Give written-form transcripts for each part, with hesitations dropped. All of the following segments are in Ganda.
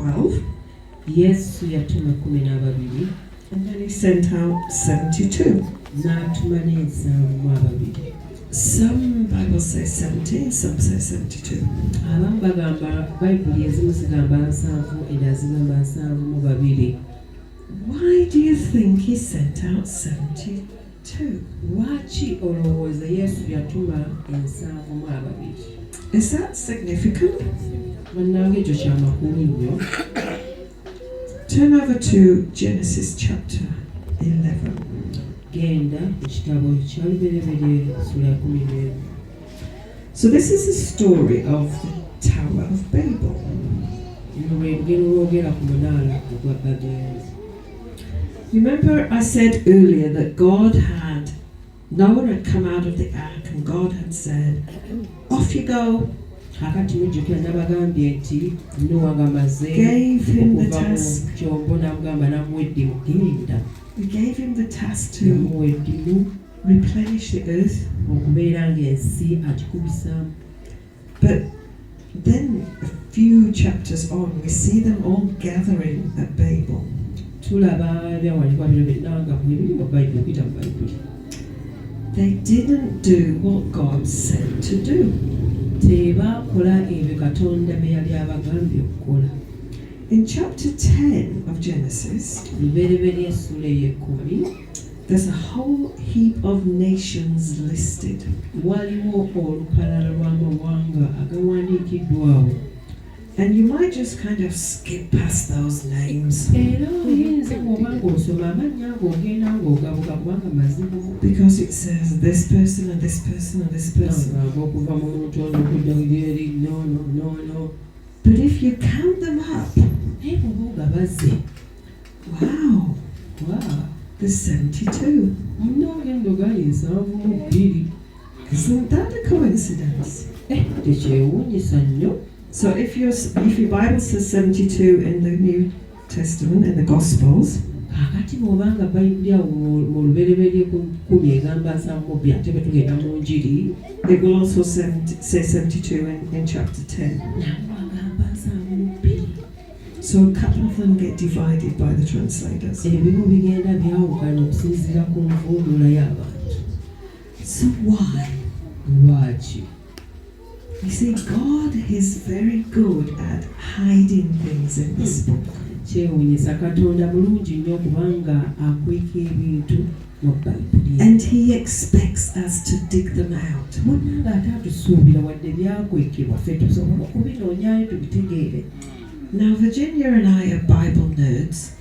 12. Yesu yatuma 12. And then he sent out 72. N'atuma n'ensanvu ababiri. Some Bibles say 70, some say 72. Abamu bagamba Bayibuli ezimu zigamba 7 endala zigamba 72. Why do you think he sent out 72? Lwaki olowooza Yesu yatuma ensanvu ababiri? Is that significant? Bannange ekyo kya makulu nnyo. Turn over to Genesis chapter 11. Genda ekitabo kya Lubereberye sura ya 11. So this is the story of the Tower of Babel. Remember I said earlier that Noah had come out of the ark and God had said, off you go. Gave him the task. We gave him the task to replenish the earth. But then a few chapters on, we see them all gathering at Babel. They didn't do what God said to do. In chapter 10 of Genesis, there's a whole heap of nations listed. And you might just kind of skip past those names. Because it says this person and this person and this person. But if you count them up, wow, there's 72. Isn't that a coincidence? So if your Bible says 72 in the New Testament, in the Gospels, it will also say 72 in chapter 10. So a couple of them get divided by the translators. So why? You see, God is very good at hiding things in this book. And He expects us to dig them out. Now, Virginia and I are Bible nerds.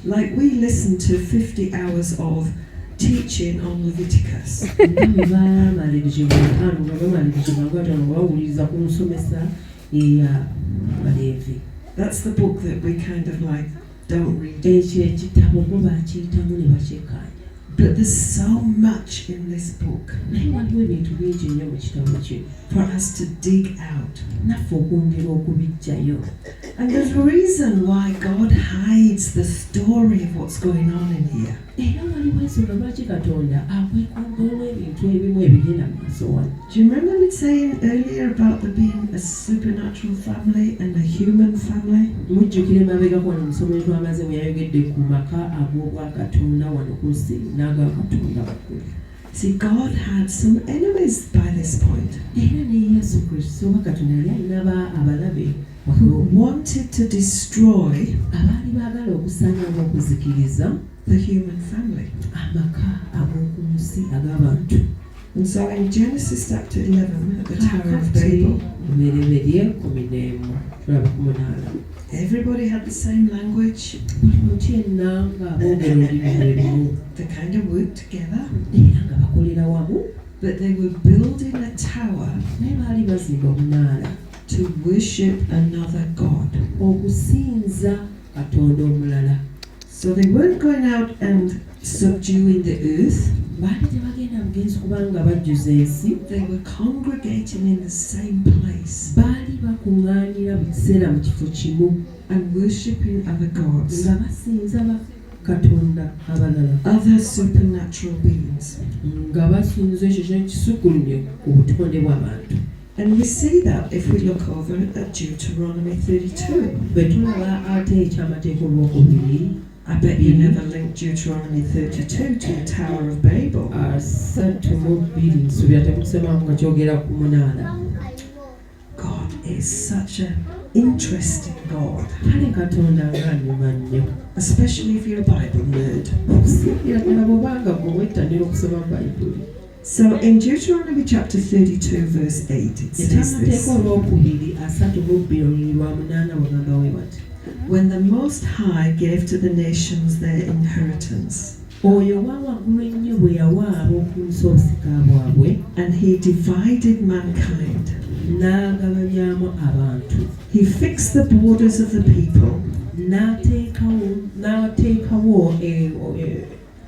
Like, we listen to 50 hours of teaching on Leviticus. That's the book that we kind of like don't read. But there's so much in this book for us to dig out. And there's a reason why God hides the story of what's going on in here. Do you remember me saying earlier about there being a supernatural family and a human family? See, God had some enemies by this point who wanted to destroy the human family. And so in Genesis chapter 11 at the Tower of Babel, everybody had the same language. They kind of worked together. But they were building a tower to worship another God. So they weren't going out and subduing the earth. They were congregating in the same place and worshipping other gods, other supernatural beings. And we see that if we look over at Deuteronomy 32. bwe tulaba ate ekyamateeka olwokubiri I bet you never linked Deuteronomy 32 to the Tower of Babel. 32 nsuubira temukusemamu nga kyogera ku munaala. God is such an interesting God, kale katonda ng'anyuma nnyo, especially if you're a Bible nerd. okusingira ddala bw'obanga gwe wettanira okusoma bayibuli. So in Deuteronomy chapter 32 verse 8 it says ekyamateeka this: olwokubiri 32 olulimi lwa munaana bwagamba bwe bati. When the Most High gave to the nations their inheritance, oyo wa waggulu ennyo bwe yawa ab'oku nsi obusika bwabwe, and he divided mankind, n'agabanyaamu abantu, he fixed the borders of the people n'ateekawo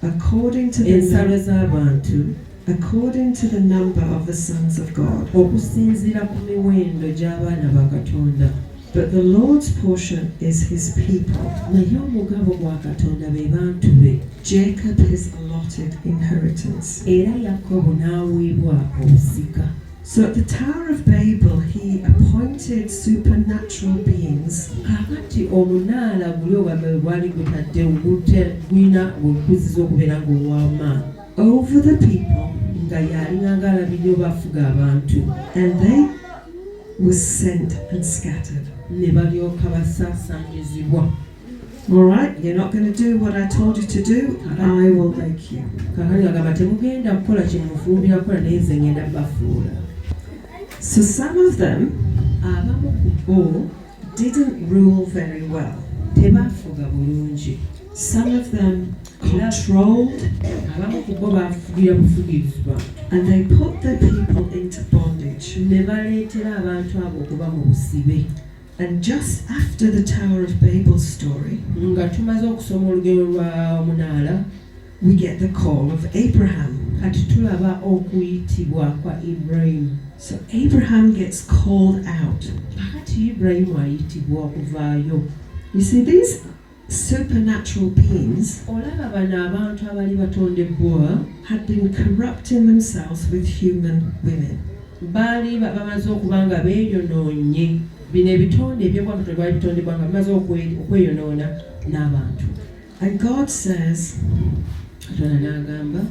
according to ensalo z'abantu according to the number of the sons of God. okusinziira ku miwendo gy'abaana ba Katonda. But the Lord's portion is his people. Naye omugabo gwa Katonda be bantu be, Jacob his allotted inheritance. era Yakobo n'aweebwa obusika. So at the Tower of Babel he appointed supernatural beings Kaakati omunaala guli obwabwe gwali gutadde gwina okuziza okubeera ng'ow'amaanyi over the people, nga yalina ng'alabirira obafuga abantu, and they were sent and scattered. ne balyoka basaasaanyizibwa. All right, you're not going to do what I told you to do, I will make you. Kaakati agamba temugenda kukola kye mufuubira kukola naye nze ngenda bafuula. So some of them Abamu all didn't rule very well. tebaafuga bulungi, Some of them controlled, abamu ku bo baafugira bufugirizibwa, and they put their people into bondage. ne baleetera abantu abo okuba mu busibe. And just after the Tower of Babel story, Nga tumaze okusoma olugero lwa munaala, we get the call of Abraham. kati tulaba okuyitibwa kwa Ibrahim. So Abraham gets called out. Kakati Ibrahimu ayitibwa okuvaayo. You see, these supernatural beings Olaba bano abantu abali batondebwa had been corrupting themselves with human women. baali bamaze okuba nga beeyonoonye. Bino ebitonde eby'obwakatonda byali bitondebwa nga bimaze okweyonoona n'abantu. And God says, Katonda n'agamba,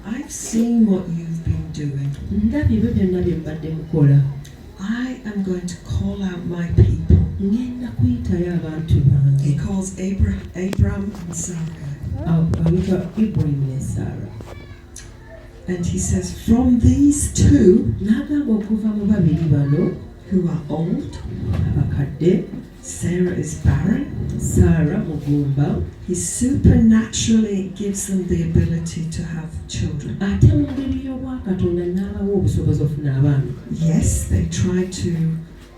I've seen what you've been doing. ndabye ebyo byonna bye mubadde mukola. I am going to call out my people. Ngenda kuyitayo abantu bange. He calls Abram and Sarah. Awita Ibrahim ne Sarah. And he says, from these two N'agamba okuva mu babiri bano who are old, abakadde, Sarah is barren, Sarah mugumba, he supernaturally gives them the ability to have children. ate mu ngeri y'obwakatonda n'abawa obusobozi ofuna abaana. Yes, they try to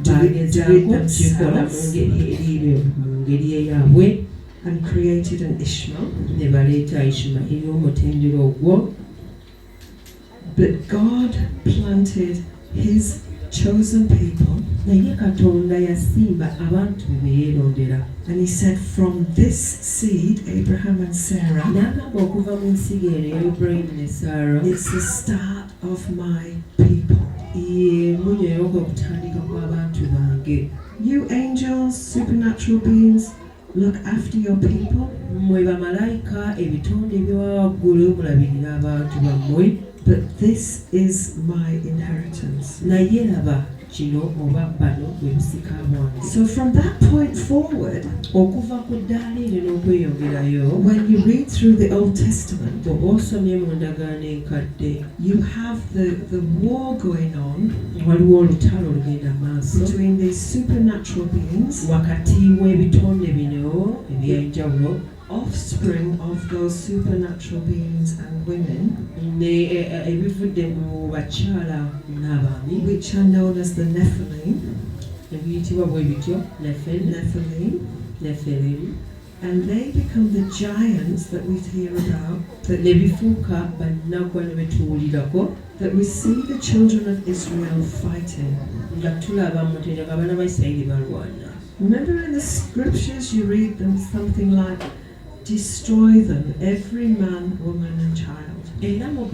do it Bagezaako kukikola mu themselves ngeri eyaabwe, and created an Ishmael. ne baleeta Ishimayiri omutendera ogwo. But God planted his chosen people, Naye Katonda yasimba abantu be yeerondera. and he said, from this seed, Abraham and Sarah, N'agamba okuva mu nsigo eno ya Ibrahim ne Sarah, it's the start of my people. ye munyo y'okutandika kw'abantu bange. You angels, supernatural beings, look after your people, Mmwe bamalayika ebitonde ebyowawaggulu mulabirira abantu bammwe, but this is my inheritance. naye laba kino oba bano bwe busika bwange. So from that point forward, Okuva ku ddaala eryo n'okweyongerayo, when you read through the Old Testament, bw'oba osomye mu ndagaano enkadde, you have the war going on waliwo olutalo olugenda maaso between these supernatural beings, wakati w'ebitonde bino eby'enjawulo, offspring of those supernatural beings and women, ebivudde mu bakyala n'abaami which are known as the Nephilim, ebiyitibwa bwe bityo Nephilim, and they become the giants that we hear about, ne bifuuka bannaggwa ne betuwulirako, that we see the children of Israel fighting. nga tulaba mutendera nga abaana ba Isirayiri balwana. Remember in the scriptures you read them something like, destroy them, every man, woman and child. Era mu